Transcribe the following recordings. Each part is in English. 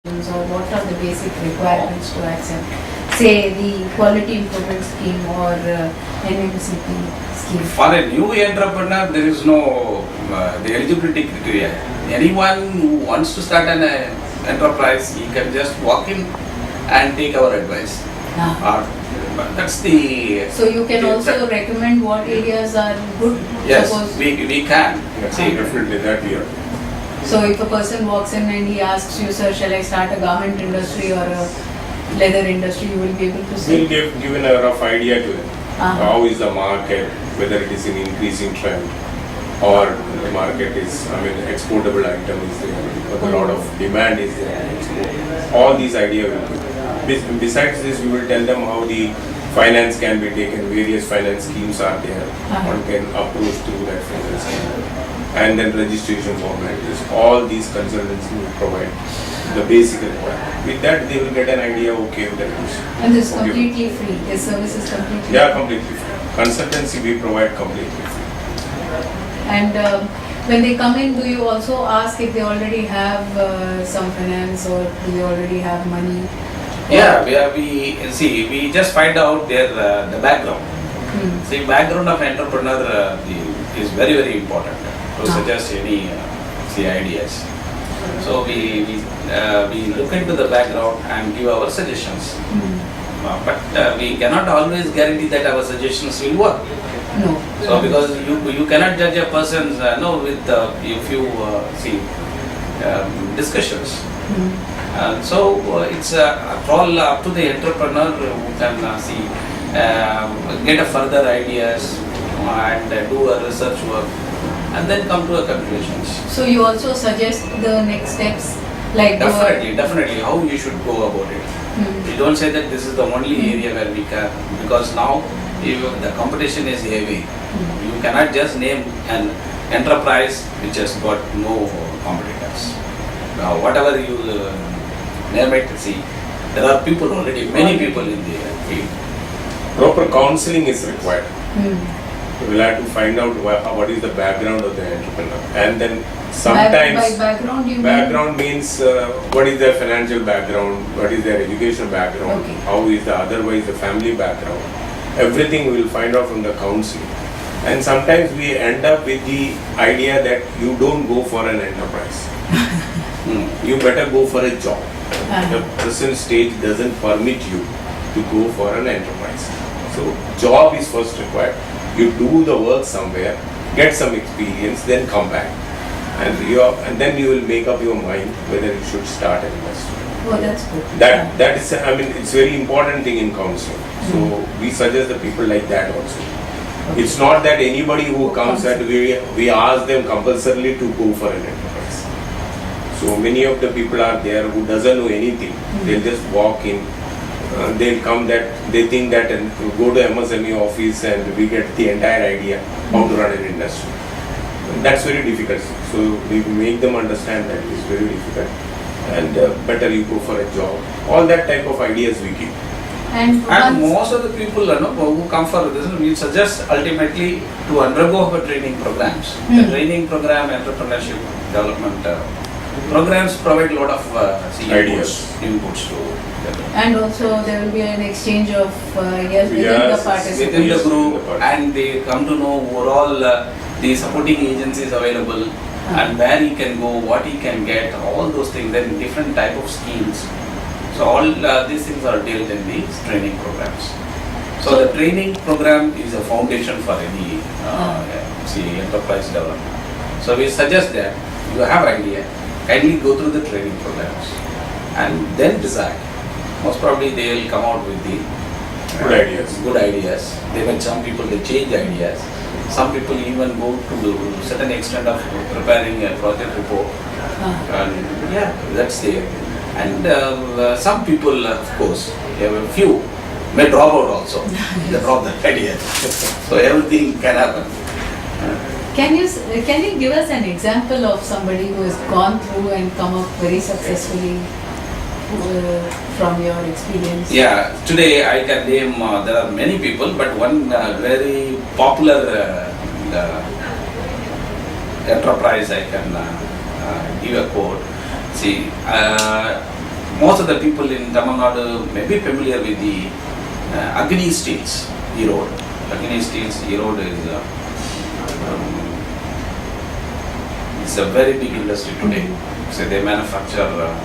or what are the basic requirements to accept, say, the quality improvement scheme or NMCP scheme? For a new entrepreneur, there is no the eligibility criteria. Anyone who wants to start an enterprise, he can just walk in and take our advice. That's the. So you can also recommend what areas are good. Yes, we can. See, definitely that we are. So if a person walks in and he asks you, sir, shall I start a garment industry or a leather industry, you will be able to say? We'll give given a rough idea to them. How is the market, whether it is in increasing trend or the market is, exportable item is there, a lot of demand is there. All these ideas will be. Besides this, we will tell them how the finance can be taken, various finance schemes are there. One can approach through that finance scheme. And then registration formalities, all these consultants will provide the basic requirement. With that, they will get an idea, okay, that is. And this is completely free, this service is completely free? Yeah, completely free. Consultancy we provide completely free. And when they come in, do you also ask if they already have some finance or do they already have money? Yeah, we just find out their the background. See, background of entrepreneur is very, very important to suggest any ideas. So we look into the background and give our suggestions. But we cannot always guarantee that our suggestions will work. No. So because you cannot judge a person's with if you discussions. So it's all up to the entrepreneur who can get a further ideas and do a research work and then come to a conclusions. So you also suggest the next steps, like definitely how you should go about it. You don't say that this is the only area where we can, because now the competition is heavy. You cannot just name an enterprise which has got no competitors. Now whatever you name it, see, there are people already, many people in the field. Proper counseling is required. We will have to find out what is the background of the entrepreneur, and then sometimes by background you background means what is their financial background, what is their education background, how is the otherwise the family background. Everything we will find out from the counseling. And sometimes we end up with the idea that you don't go for an enterprise. You better go for a job. The present stage doesn't permit you to go for an enterprise. So job is first required. You do the work somewhere, get some experience, then come back. And then you will make up your mind whether you should start an industry. Oh, that's good. That is, it's very important thing in counseling. So we suggest the people like that also. It's not that anybody who comes that we ask them compulsorily to go for an enterprise. So many of the people are there who doesn't know anything. They'll just walk in. They'll come that they think that and go to MSME office and we get the entire idea how to run an industry. That's very difficult. So we make them understand that it's very difficult and better you go for a job. All that type of ideas we give. And most of the people who come for this, we suggest ultimately to undergo our training programs. The training program, entrepreneurship development programs provide a lot of inputs to. And also there will be an exchange of ideas within the participants. Within the group, and they come to know overall the supporting agencies available and where he can go, what he can get, all those things, then different type of schemes. So all these things are dealt in these training programs. So the training program is a foundation for any enterprise development. So we suggest that you have idea, kindly go through the training programs and then decide. Most probably they will come out with the good ideas. Some people they change ideas. Some people even go to a certain extent of preparing a project report. And that's there. And some people, of course, a few may drop out also. They drop the idea. So everything can happen. Can you give us an example of somebody who has gone through and come up very successfully from your experience? Yeah, today I can name, there are many people, but one very popular enterprise I can give a quote. See, most of the people in Tamil Nadu may be familiar with the Agni Steels, Erode. Agni Steels, Erode is it's a very big industry today. So they manufacture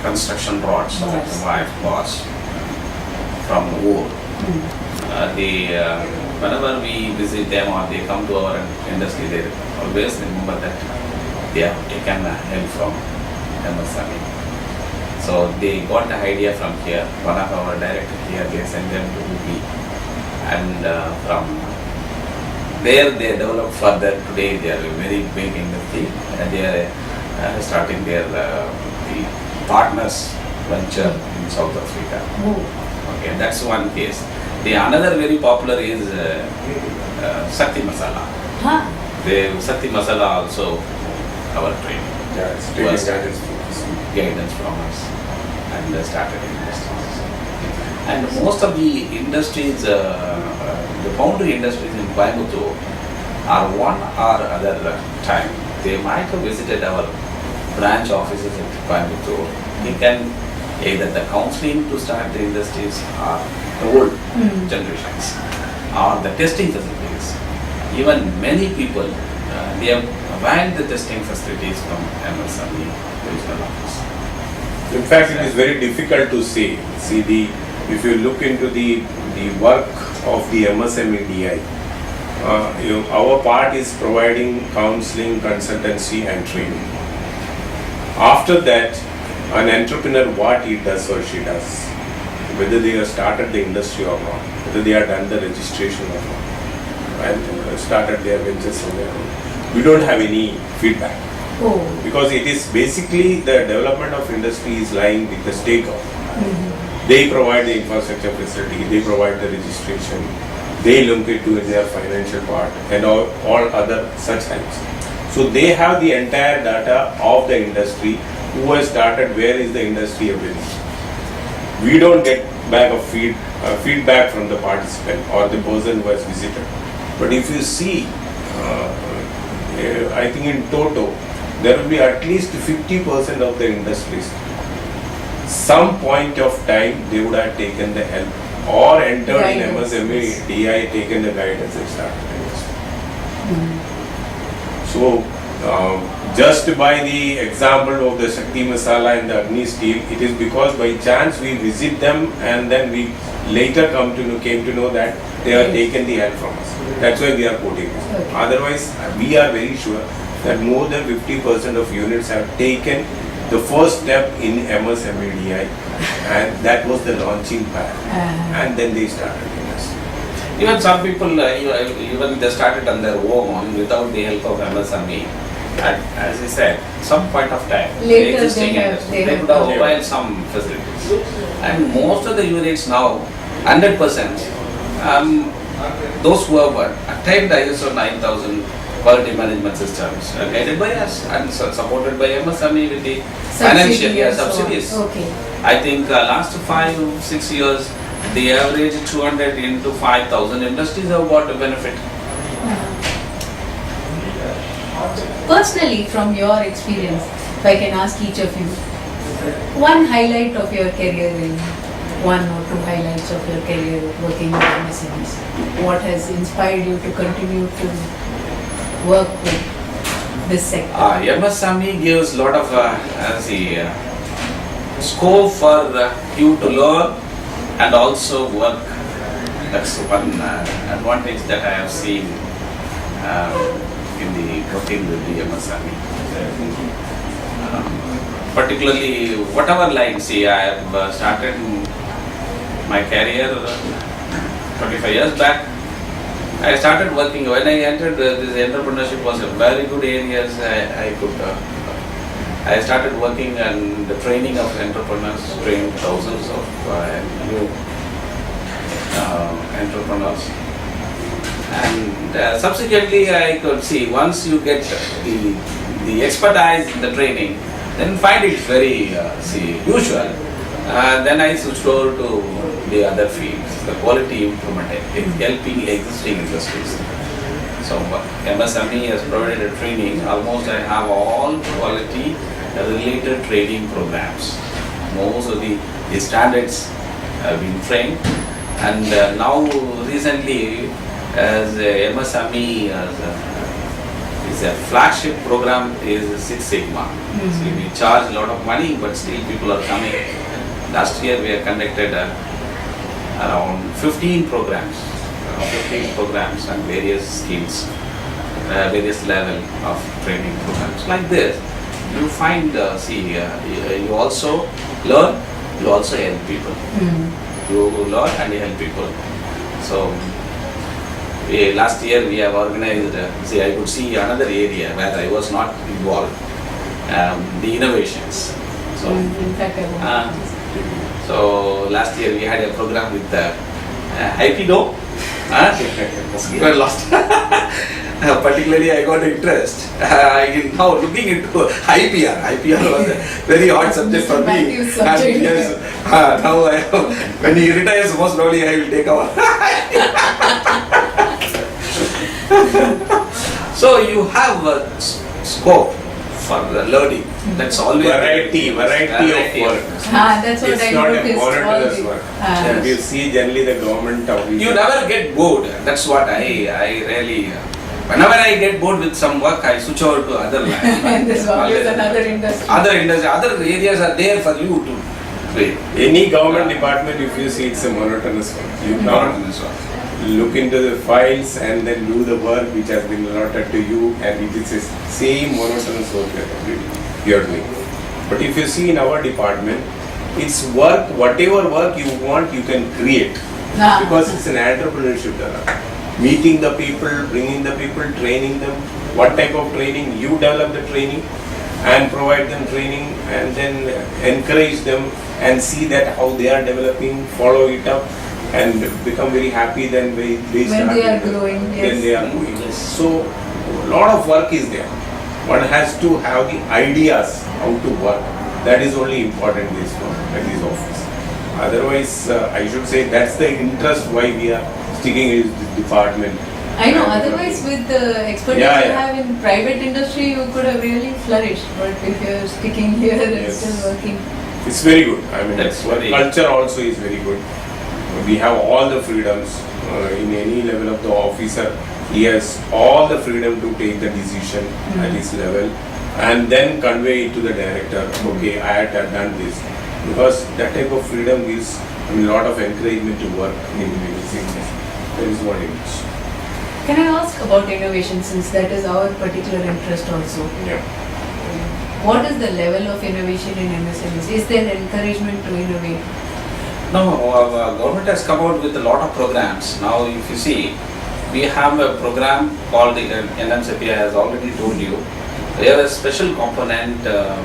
construction rods, bars from wood. Whenever we visit them or they come to our industry, they always remember that they have taken help from MSME. So they got the idea from here. One of our directors here, they sent them to UP, and from there they developed further. Today they are a very big industry, and they are starting their the partners venture in South Africa. Okay, that's one case. The another very popular is Sakti Masala. The Sakti Masala also our training. Yeah, it's taking guidance from us and started industries. And most of the industries, the foundry industries in Coimbatore are one or other time. They might have visited our branch offices in Coimbatore. They can either the counseling to start the industries or the old generations or the testing facilities. Even many people, they have availed the testing facilities from MSME regional office. In fact, it is very difficult to say. See, if you look into the work of the MSMEDI, our part is providing counseling, consultancy and training. After that, an entrepreneur, what he does or she does, whether they have started the industry or not, whether they have done the registration or not, and started their ventures on their own, we don't have any feedback. Because it is basically the development of industry is lying with the state government. They provide the infrastructure facility, they provide the registration, they look into their financial part and all other such helps. So they have the entire data of the industry, who has started, where is the industry everything. We don't get back of feedback from the participant or the person who has visited. But if you see, I think in total, there will be at least 50% of the industries. Some point of time they would have taken the help or entered in MSME, DI, taken the guidance and started the industry. So, just by the example of the Shakti Masala and the Agni Steel, it is because by chance we visit them and then we later came to know that they have taken the help from us. That's why we are quoting this. Otherwise, we are very sure that more than 50% of units have taken the first step in MSMEDI, and that was the launching pad. And then they started industry. Even some people, even they started on their own without the help of MSME. And as I said, some point of time, later they could have acquired some facilities. And most of the units now, 100%, those who have attained ISO 9000 quality management systems guided by us and supported by MSME with the financial subsidies. I think last 5-6 years, the average 200 into 5,000 industries have got a benefit. Personally, from your experience, if I can ask each of you, one highlight of your career, one or two highlights of your career working with MSMEs, what has inspired you to continue to work with this sector? MSME gives a lot of scope for you to learn and also work. That's one advantage that I have seen in the working with the MSME. Particularly, whatever line, I have started my career 25 years back. I started working, when I entered this entrepreneurship was a very good area. I started working on the training of entrepreneurs, trained thousands of new entrepreneurs. And subsequently I could see, once you get the expertise in the training, then find it very usual. Then I switched over to the other fields, the quality improvement, helping existing industries. So MSME has provided a training, almost I have all quality related training programs. Most of the standards have been trained, and now recently as MSME is a flagship program is Six Sigma. So we charge a lot of money, but still people are coming. Last year we have conducted around 15 programs and various skills, various level of training programs. Like this, you find, you also learn, you also help people. You learn and you help people. So, last year we have organized, I could see another area where I was not involved, the innovations. So, In fact, I want so last year we had a program with Aikido. Got lost. Particularly I got interest in now looking into IPR. IPR was a very hard subject for me. Matthew's subject. And yes, now when he retires, most probably I will take over. So you have a scope for learning. That's always variety of work. that's what It's I not a noticed. monotonous work. Yes. You see generally the government office. You never get bored. That's what I really. Whenever I get bored with some work, I switch over to other line. And there's always another industry. Other areas are there for you to play. Any government department, if you see, it's a monotonous work. You can't look into the files and then do the work which has been allotted to you, and it is the same monotonous work that you are doing. But if you see in our department, it's work, whatever work you want, you can create. Because it's an entrepreneurship. Meeting the people, bringing the people, training them. What type of training? You develop the training and provide them training, and then encourage them and see that how they are developing, follow it up, and become very happy. Then they start. When they are growing, Then yes. they are growing. So a lot of work is there. One has to have the ideas how to work. That is only important in this office. Otherwise, I should say that's the interest why we are sticking in this department. I know, And otherwise with the expertise Yeah, you yeah. have in private industry, you could have really flourished. But if you're sticking here and Yes. still working. It's very good. I mean, That's work very- culture also is very good. We have all the freedoms in any level of the officer. He has all the freedom to take the decision at his level and then convey it to the director. Okay, I had done this, because that type of freedom gives a lot of encouragement to work in this industry. That is what it is. Can I ask about innovation, since that is our particular interest also? Yeah. What is the level of innovation in MSMEs? Is there encouragement to innovate? No, government has come out with a lot of programs. Now, if you see, we have a program called the NMCP, has already told you. We have a special component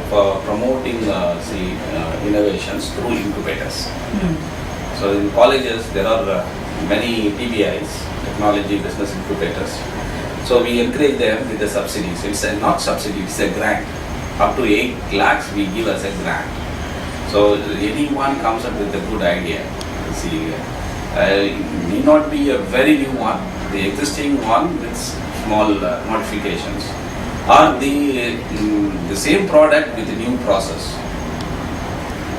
for promoting innovations through incubators. So in colleges, there are many TBIs, technology business incubators. So we encourage them with the subsidies. It's not subsidy, it's a grant. Up to 8 lakhs we give as a grant. So anyone comes up with a good idea. See, it may not be a very new one. The existing one with small modifications, or the same product with a new process.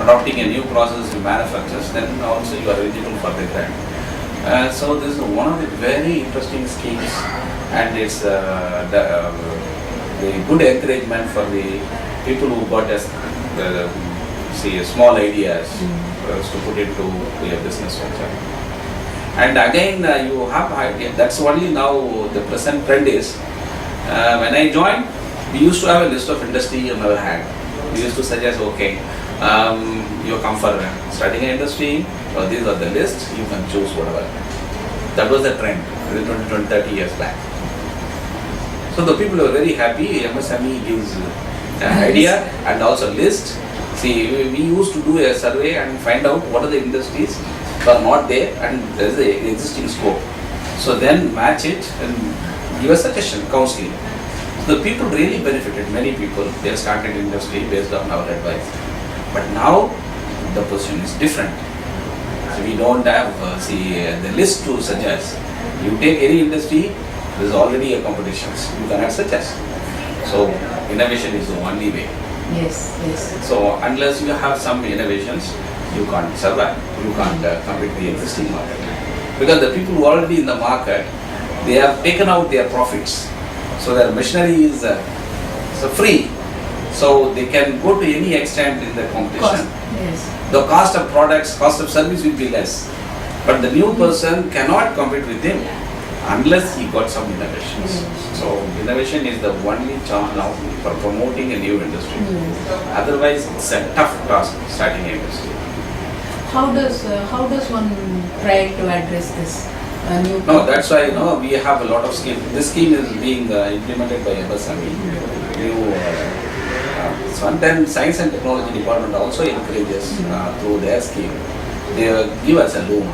Adopting a new process to manufacture, then also you are eligible for the grant. So this is one of the very interesting schemes, and it's the good encouragement for the people who got small ideas to put into your business venture. And again, you have idea. That's only now the present trend is. When I joined, we used to have a list of industry you never had. We used to suggest, okay, you come for starting an industry, or these are the lists, you can choose whatever. That was the trend 20, 30 years back. So the people were very happy. MSME gives an idea and also list. See, we used to do a survey and find out what are the industries that are not there and there is the existing scope. So then match it and give a suggestion, counseling. The people really benefited, many people, they started industry based on our advice. But now the position is different. So we don't have the list to suggest. You take any industry, there is already a competition. You cannot suggest. So innovation is the only way. Yes, yes. So unless you have some innovations, you can't survive. You can't compete with the existing market. Because the people who are already in the market, they have taken out their profits. So their machinery is so free. So they can go to any extent in the competition. Cost, yes. The cost of products, cost of service will be less. But the new person cannot compete with him unless he got some innovations. So innovation is the only chance now for promoting a new industry. Otherwise, it's a tough task starting a industry. How does one try to address this? New No, that's why we have a lot of scheme. This scheme is being implemented by MSMEDI. So and then Science and Technology Department also encourages through their scheme. They give us a loan.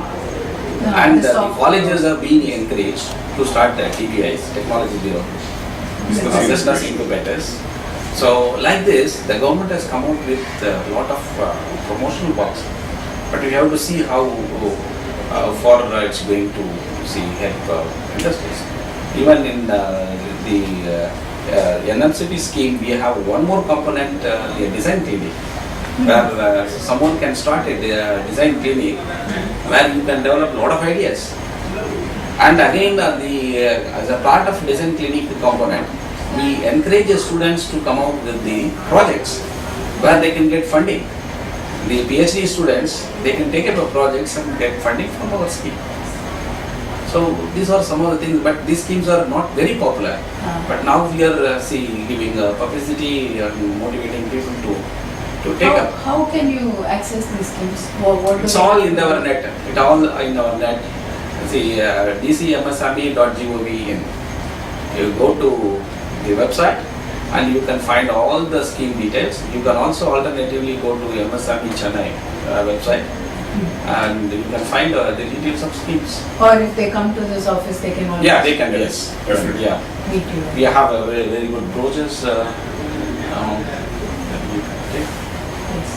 And the colleges are being encouraged to start the TBIs, Technology Bureau, business incubators. So like this, the government has come out with a lot of promotional works. But we have to see how far it's going to help industries. Even in the NMCP scheme, we have one more component, a design clinic, where someone can start a design clinic where you can develop a lot of ideas. And again, as a part of design clinic component, we encourage the students to come out with the projects where they can get funding. The PhD students, they can take up projects and get funding from our scheme. So these are some of the things, but these schemes are not very popular. But now we are giving publicity and motivating people to take up. How can you access these schemes? What It's all in our net. It's all in our net. See, dcmsme.gov. You go to the website and you can find all the scheme details. You can also alternatively go to MSME Chennai website and you can find the details of schemes. Or if they come to this office, they can also They can, yes. Definitely. Yeah. meet you. We have a very, very good brochures. Yes.